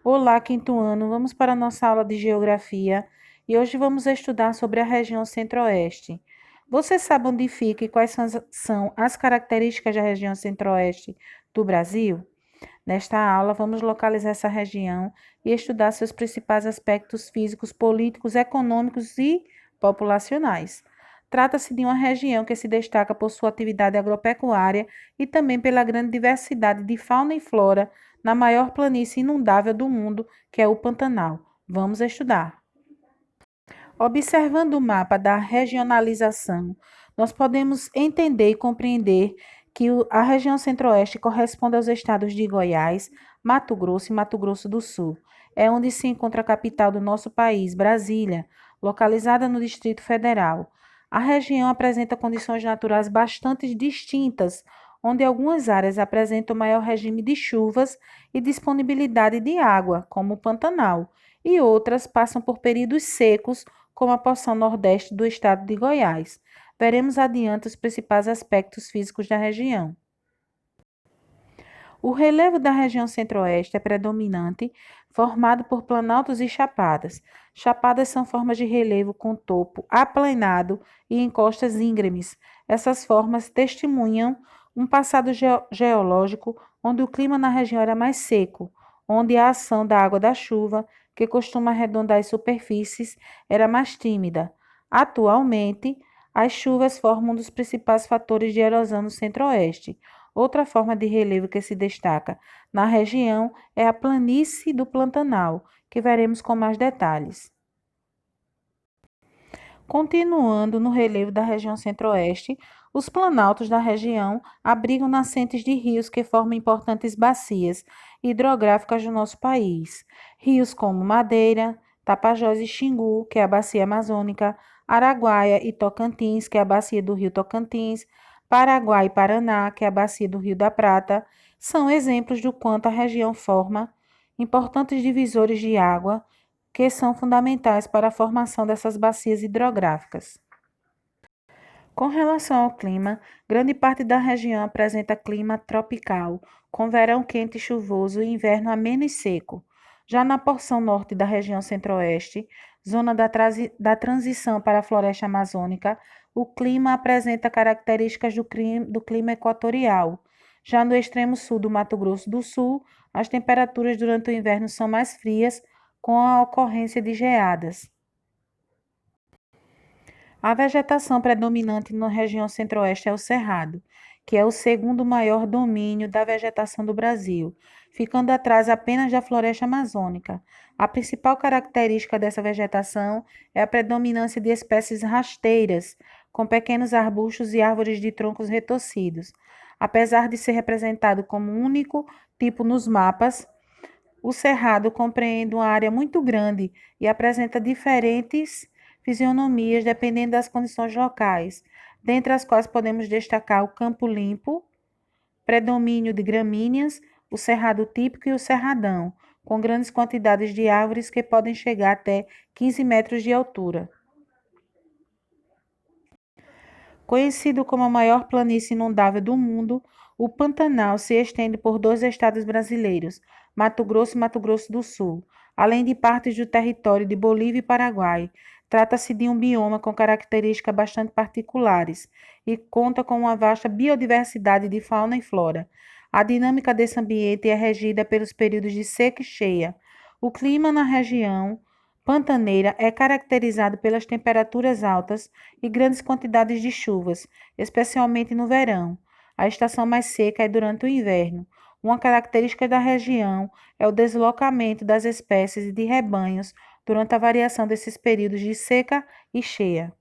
Olá, quinto ano. Vamos para a nossa aula de geografia e hoje vamos estudar sobre a região Centro-Oeste. Você sabe onde fica e quais são as características da região Centro-Oeste do Brasil? Nesta aula, vamos localizar essa região e estudar seus principais aspectos físicos, políticos, econômicos e populacionais. Trata-se de uma região que se destaca por sua atividade agropecuária e também pela grande diversidade de fauna e flora na maior planície inundável do mundo, que é o Pantanal. Vamos estudar. Observando o mapa da regionalização, nós podemos entender e compreender que a região Centro-Oeste corresponde aos estados de Goiás, Mato Grosso e Mato Grosso do Sul. É onde se encontra a capital do nosso país, Brasília, localizada no Distrito Federal. A região apresenta condições naturais bastante distintas, onde algumas áreas apresentam maior regime de chuvas e disponibilidade de água, como o Pantanal, e outras passam por períodos secos, como a porção nordeste do estado de Goiás. Veremos adiante os principais aspectos físicos da região. O relevo da região centro-oeste é predominante, formado por planaltos e chapadas. Chapadas são formas de relevo com topo aplanado e encostas íngremes. Essas formas testemunham um passado geológico onde o clima na região era mais seco, onde a ação da água da chuva, que costuma arredondar as superfícies, era mais tímida. Atualmente, as chuvas formam um dos principais fatores de erosão no centro-oeste. Outra forma de relevo que se destaca na região é a planície do Pantanal, que veremos com mais detalhes. Continuando no relevo da região centro-oeste, os planaltos da região abrigam nascentes de rios que formam importantes bacias hidrográficas do nosso país. Rios como Madeira, Tapajós e Xingu, que é a bacia amazônica, Araguaia e Tocantins, que é a bacia do rio Tocantins, Paraguai e Paraná, que é a bacia do Rio da Prata, são exemplos do quanto a região forma importantes divisores de água que são fundamentais para a formação dessas bacias hidrográficas. Com relação ao clima, grande parte da região apresenta clima tropical, com verão quente e chuvoso e inverno ameno e seco. Já na porção norte da região centro-oeste, zona da transição para a floresta amazônica, o clima apresenta características do clima equatorial. Já no extremo sul do Mato Grosso do Sul, as temperaturas durante o inverno são mais frias, com a ocorrência de geadas. A vegetação predominante na região centro-oeste é o cerrado, que é o segundo maior domínio da vegetação do Brasil, ficando atrás apenas da floresta amazônica. A principal característica dessa vegetação é a predominância de espécies rasteiras, com pequenos arbustos e árvores de troncos retorcidos. Apesar de ser representado como único tipo nos mapas, o cerrado compreende uma área muito grande e apresenta diferentes fisionomias dependendo das condições locais, dentre as quais podemos destacar o campo limpo, predomínio de gramíneas, o cerrado típico e o cerradão, com grandes quantidades de árvores que podem chegar até 15 metros de altura. Conhecido como a maior planície inundável do mundo, o Pantanal se estende por dois estados brasileiros, Mato Grosso e Mato Grosso do Sul, além de partes do território de Bolívia e Paraguai. Trata-se de um bioma com características bastante particulares e conta com uma vasta biodiversidade de fauna e flora. A dinâmica desse ambiente é regida pelos períodos de seca e cheia. O clima na região pantaneira é caracterizado pelas temperaturas altas e grandes quantidades de chuvas, especialmente no verão. A estação mais seca é durante o inverno. Uma característica da região é o deslocamento das espécies de rebanhos durante a variação desses períodos de seca e cheia.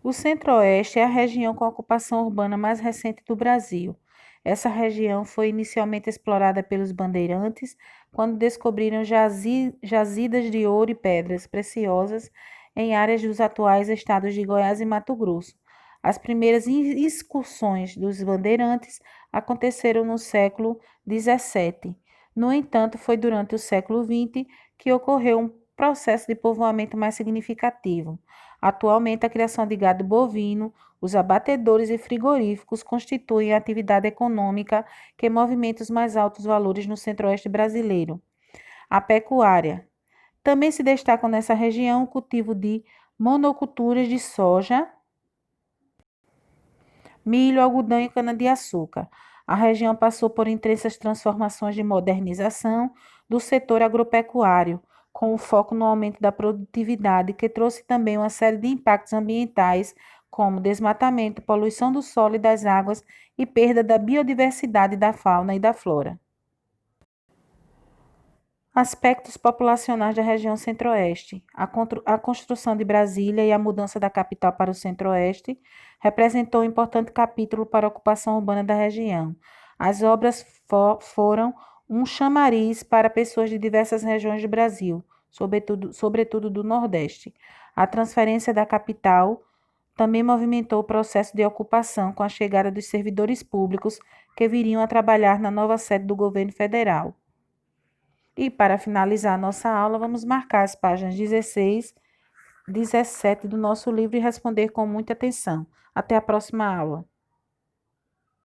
O Centro-Oeste é a região com a ocupação urbana mais recente do Brasil. Essa região foi inicialmente explorada pelos bandeirantes quando descobriram jazidas de ouro e pedras preciosas em áreas dos atuais estados de Goiás e Mato Grosso. As primeiras excursões dos bandeirantes aconteceram no século XVII. No entanto, foi durante o século XX que ocorreu processo de povoamento mais significativo. Atualmente, a criação de gado bovino, os abatedores e frigoríficos constituem a atividade econômica que movimenta os mais altos valores no centro-oeste brasileiro. A pecuária. Também se destacam nessa região o cultivo de monoculturas de soja, milho, algodão e cana-de-açúcar. A região passou por intensas transformações de modernização do setor agropecuário, com o foco no aumento da produtividade, que trouxe também uma série de impactos ambientais, como desmatamento, poluição do solo e das águas e perda da biodiversidade da fauna e da flora. Aspectos populacionais da região Centro-Oeste. A construção de Brasília e a mudança da capital para o Centro-Oeste representou um importante capítulo para a ocupação urbana da região. As obras foram um chamariz para pessoas de diversas regiões do Brasil, sobretudo do Nordeste. A transferência da capital também movimentou o processo de ocupação com a chegada dos servidores públicos que viriam a trabalhar na nova sede do governo federal. E para finalizar a nossa aula, vamos marcar as páginas 16, 17 do nosso livro e responder com muita atenção. Até a próxima aula.